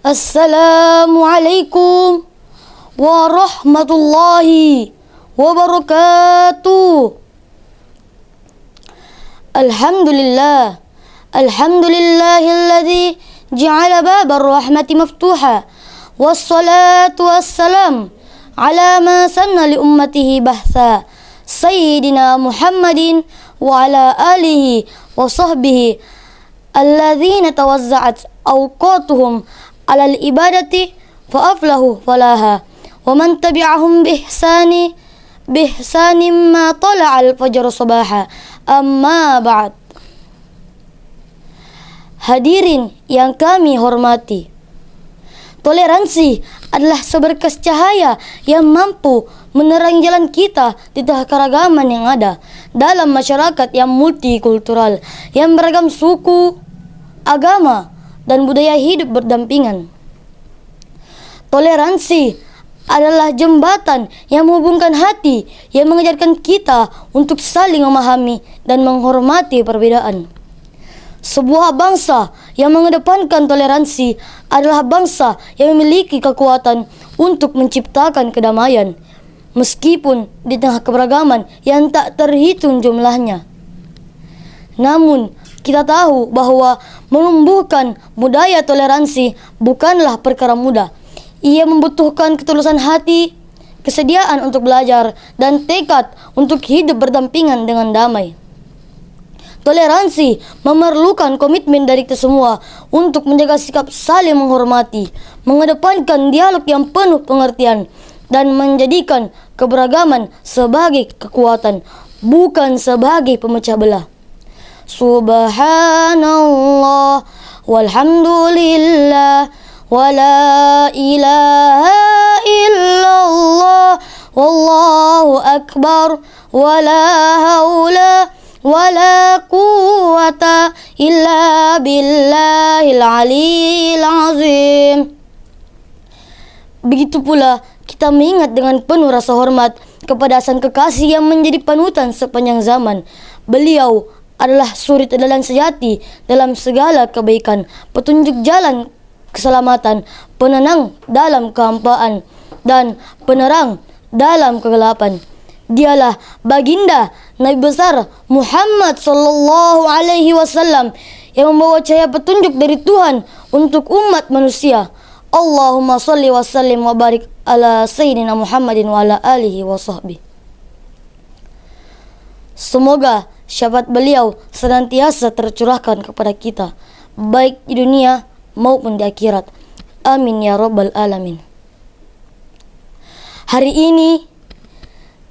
Assalamualaikum warahmatullahi wabarakatuh. Alhamdulillah, alhamdulillahilladzi ja'ala babar rahmati maftuha, wassalatu wassalam ala ma sanna li ummatihi bahtha, sayyidina Muhammadin wa ala alihi wa sahbihi alladzina tawazza'at awqatuhum alal ibadati fa'aflahu falaha wa man tabi'ahum bihsanin ma tala'al fajr sabaha amma ba'd. Hadirin yang kami hormati, toleransi adalah seberkas cahaya yang mampu menerangi jalan kita di tengah keragaman yang ada dalam masyarakat yang multikultural, yang beragam suku, agama, dan budaya hidup berdampingan. Toleransi adalah jembatan yang menghubungkan hati, yang mengajarkan kita untuk saling memahami dan menghormati perbedaan. Sebuah bangsa yang mengedepankan toleransi adalah bangsa yang memiliki kekuatan untuk menciptakan kedamaian, meskipun di tengah keberagaman yang tak terhitung jumlahnya. Namun, kita tahu bahwa menumbuhkan budaya toleransi bukanlah perkara mudah. Ia membutuhkan ketulusan hati, kesediaan untuk belajar, dan tekad untuk hidup berdampingan dengan damai. Toleransi memerlukan komitmen dari kita semua untuk menjaga sikap saling menghormati, mengedepankan dialog yang penuh pengertian, dan menjadikan keberagaman sebagai kekuatan, bukan sebagai pemecah belah. Subhanallah walhamdulillah wa la ilaha illallah wallahu akbar wa la haula wa la quwwata illa billahil aliyil azim. Begitu pula kita mengingat dengan penuh rasa hormat kepada sang kekasih yang menjadi panutan sepanjang zaman. Beliau adalah suri teladan sejati dalam segala kebaikan, petunjuk jalan keselamatan, penenang dalam kehampaan, dan penerang dalam kegelapan. Dialah baginda Nabi besar Muhammad sallallahu alaihi wasallam yang membawa cahaya petunjuk dari Tuhan untuk umat manusia. Allahumma salli wa sallim wa barik ala sayyidina Muhammadin wa ala alihi wa sahbihi. Semoga syafaat beliau senantiasa tercurahkan kepada kita, baik di dunia maupun di akhirat. Amin ya rabbal alamin. Hari ini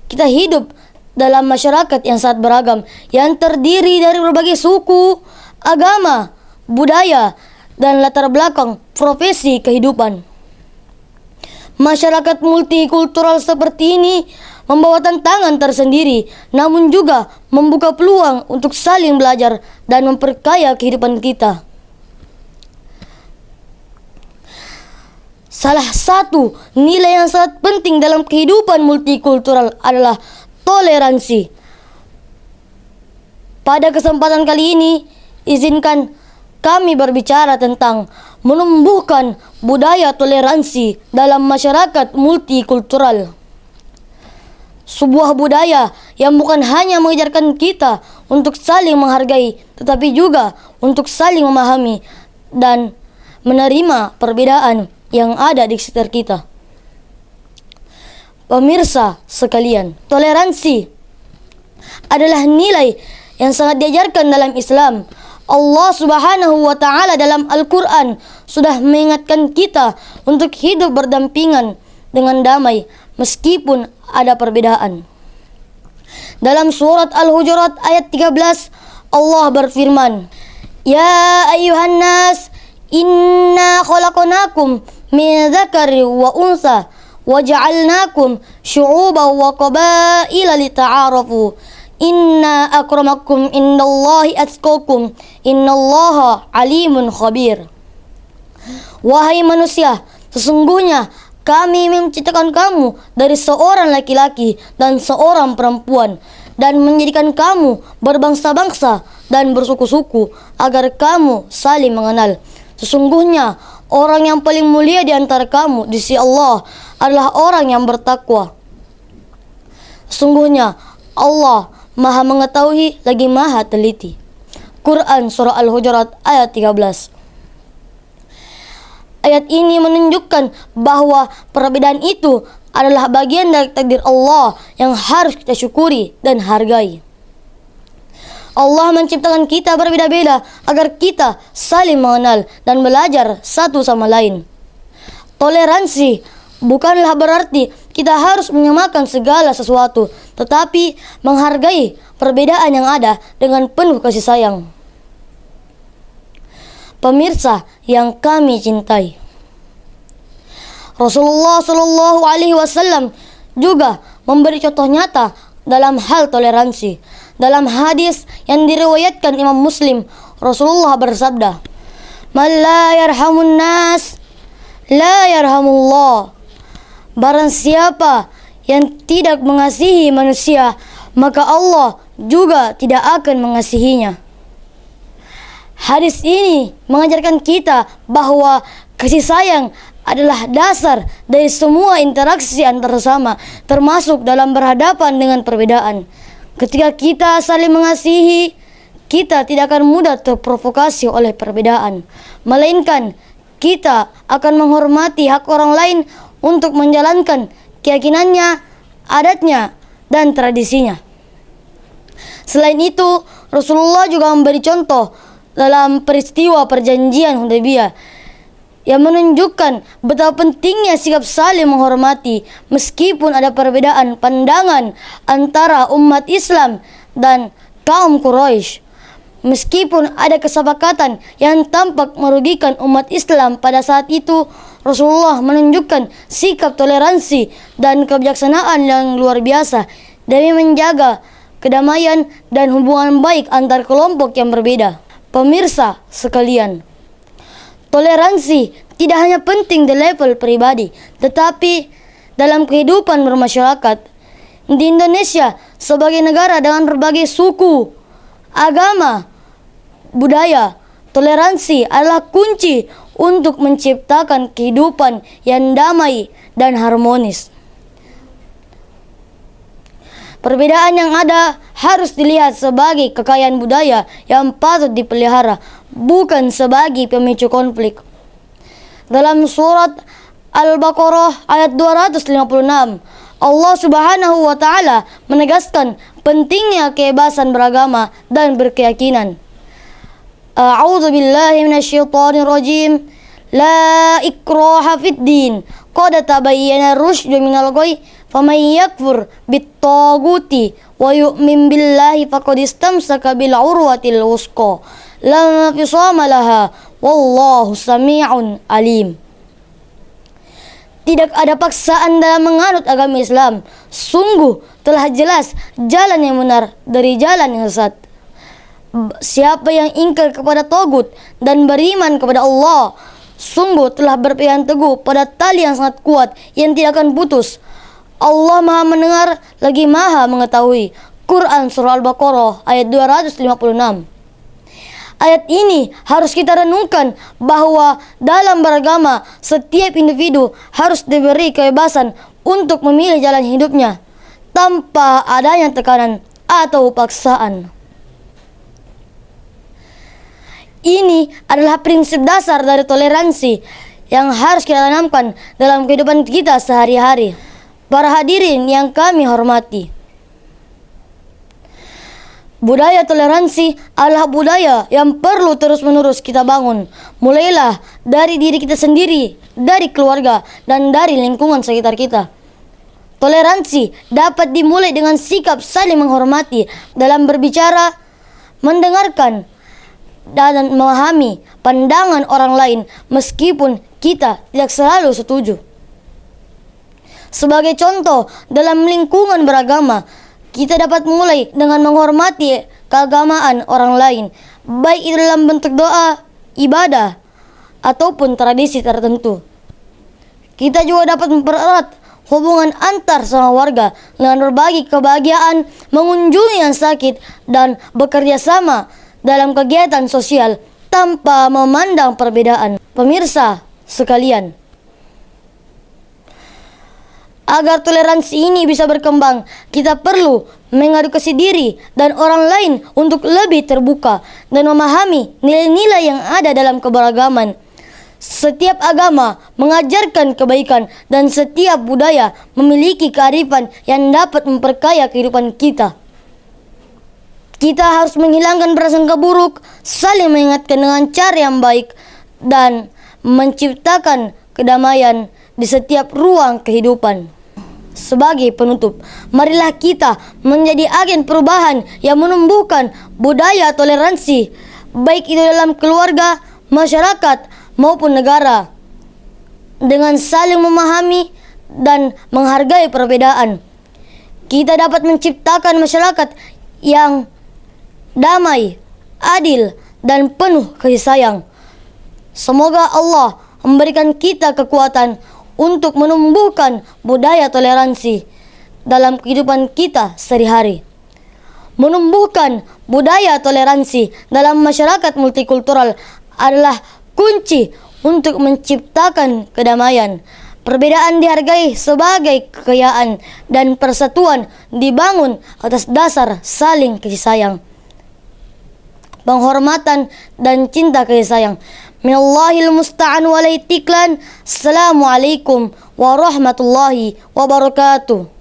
kita hidup dalam masyarakat yang sangat beragam, yang terdiri dari berbagai suku, agama, budaya, dan latar belakang profesi kehidupan. Masyarakat multikultural seperti ini membawa tantangan tersendiri, namun juga membuka peluang untuk saling belajar dan memperkaya kehidupan kita. Salah satu nilai yang sangat penting dalam kehidupan multikultural adalah toleransi. Pada kesempatan kali ini, izinkan kami berbicara tentang menumbuhkan budaya toleransi dalam masyarakat multikultural. Sebuah budaya yang bukan hanya mengajarkan kita untuk saling menghargai, tetapi juga untuk saling memahami dan menerima perbedaan yang ada di sekitar kita. Pemirsa sekalian, toleransi adalah nilai yang sangat diajarkan dalam Islam. Allah Subhanahu wa Ta'ala dalam Al-Quran sudah mengingatkan kita untuk hidup berdampingan dengan damai meskipun ada perbedaan. Dalam surat Al-Hujurat ayat 13, Allah berfirman, Ya ayyuhan nas, inna khalaqnakum min dzakari wa unsa wa ja'alnakum syu'uban wa qabaila lita'arafu. Inna akramakum indallahi atqakum, innallaha alimun khabir. Wahai manusia, sesungguhnya kami menciptakan kamu dari seorang laki-laki dan seorang perempuan, dan menjadikan kamu berbangsa-bangsa dan bersuku-suku agar kamu saling mengenal. Sesungguhnya Orang yang paling mulia di antara kamu di sisi Allah adalah orang yang bertakwa. Sungguhnya Allah Maha mengetahui lagi Maha teliti. Quran Surah Al-Hujurat ayat 13. Ayat ini menunjukkan bahwa perbedaan itu adalah bagian dari takdir Allah yang harus kita syukuri dan hargai. Allah menciptakan kita berbeda-beda agar kita saling mengenal dan belajar satu sama lain. Toleransi bukanlah berarti kita harus menyamakan segala sesuatu, tetapi menghargai perbedaan yang ada dengan penuh kasih sayang. Pemirsa yang kami cintai, Rasulullah Shallallahu Alaihi Wasallam juga memberi contoh nyata dalam hal toleransi. Dalam hadis yang diriwayatkan Imam Muslim, Rasulullah bersabda, "Man la yarhamun nas, la yarhamullah." Barang siapa yang tidak mengasihi manusia, maka Allah juga tidak akan mengasihinya. Hadis ini mengajarkan kita bahwa kasih sayang adalah dasar dari semua interaksi antar sesama, termasuk dalam berhadapan dengan perbedaan. Ketika kita saling mengasihi, kita tidak akan mudah terprovokasi oleh perbedaan, melainkan kita akan menghormati hak orang lain untuk menjalankan keyakinannya, adatnya, dan tradisinya. Selain itu, Rasulullah juga memberi contoh dalam peristiwa perjanjian Hudaybiyah yang menunjukkan betapa pentingnya sikap saling menghormati meskipun ada perbedaan pandangan antara umat Islam dan kaum Quraisy. Meskipun ada kesepakatan yang tampak merugikan umat Islam pada saat itu, Rasulullah menunjukkan sikap toleransi dan kebijaksanaan yang luar biasa demi menjaga kedamaian dan hubungan baik antar kelompok yang berbeda. Pemirsa sekalian, toleransi tidak hanya penting di level pribadi, tetapi dalam kehidupan bermasyarakat. Di Indonesia, sebagai negara dengan berbagai suku, agama, budaya, toleransi adalah kunci untuk menciptakan kehidupan yang damai dan harmonis. Perbedaan yang ada harus dilihat sebagai kekayaan budaya yang patut dipelihara, bukan sebagai pemicu konflik. Dalam surat Al-Baqarah ayat 256, Allah Subhanahu wa Ta'ala menegaskan pentingnya kebebasan beragama dan berkeyakinan. A'udzu billahi minasyaitonir rajim. La ikraha fid din. Qad tabayyana ar-rusydu minal ghayy. Faman yakfur bit-taghuti wa yu'min billahi faqad istamsaka bil urwatil wusqa. La infisama laha. Wallahu sami'un alim. Tidak ada paksaan dalam menganut agama Islam. Sungguh telah jelas jalan yang benar dari jalan yang sesat. Siapa yang ingkar kepada tagut dan beriman kepada Allah, sungguh telah berpegang teguh pada tali yang sangat kuat yang tidak akan putus. Allah Maha mendengar lagi Maha mengetahui. Quran Surah Al-Baqarah ayat 256. Ayat ini harus kita renungkan bahwa dalam beragama setiap individu harus diberi kebebasan untuk memilih jalan hidupnya tanpa adanya tekanan atau paksaan. Ini adalah prinsip dasar dari toleransi yang harus kita tanamkan dalam kehidupan kita sehari-hari. Para hadirin yang kami hormati, budaya toleransi adalah budaya yang perlu terus-menerus kita bangun. Mulailah dari diri kita sendiri, dari keluarga, dan dari lingkungan sekitar kita. Toleransi dapat dimulai dengan sikap saling menghormati dalam berbicara, mendengarkan, dan memahami pandangan orang lain meskipun kita tidak selalu setuju. Sebagai contoh, dalam lingkungan beragama, kita dapat mulai dengan menghormati keagamaan orang lain, baik itu dalam bentuk doa, ibadah, ataupun tradisi tertentu. Kita juga dapat mempererat hubungan antar sama warga dengan berbagi kebahagiaan, mengunjungi yang sakit, dan bekerja sama dalam kegiatan sosial tanpa memandang perbedaan. Pemirsa sekalian. Agar toleransi ini bisa berkembang, kita perlu mengedukasi diri dan orang lain untuk lebih terbuka dan memahami nilai-nilai yang ada dalam keberagaman. Setiap agama mengajarkan kebaikan dan setiap budaya memiliki kearifan yang dapat memperkaya kehidupan kita. Kita harus menghilangkan prasangka buruk, saling mengingatkan dengan cara yang baik, dan menciptakan kedamaian di setiap ruang kehidupan. Sebagai penutup, marilah kita menjadi agen perubahan yang menumbuhkan budaya toleransi, baik itu dalam keluarga, masyarakat, maupun negara, dengan saling memahami dan menghargai perbedaan. Kita dapat menciptakan masyarakat yang damai, adil, dan penuh kasih sayang. Semoga Allah memberikan kita kekuatan untuk menumbuhkan budaya toleransi dalam kehidupan kita sehari-hari. Menumbuhkan budaya toleransi dalam masyarakat multikultural adalah kunci untuk menciptakan kedamaian. Perbedaan dihargai sebagai kekayaan dan persatuan dibangun atas dasar saling kasih sayang, penghormatan, dan cinta kasih sayang. Minallahil musta'an wal itiklan. Assalamualaikum warahmatullahi wabarakatuh.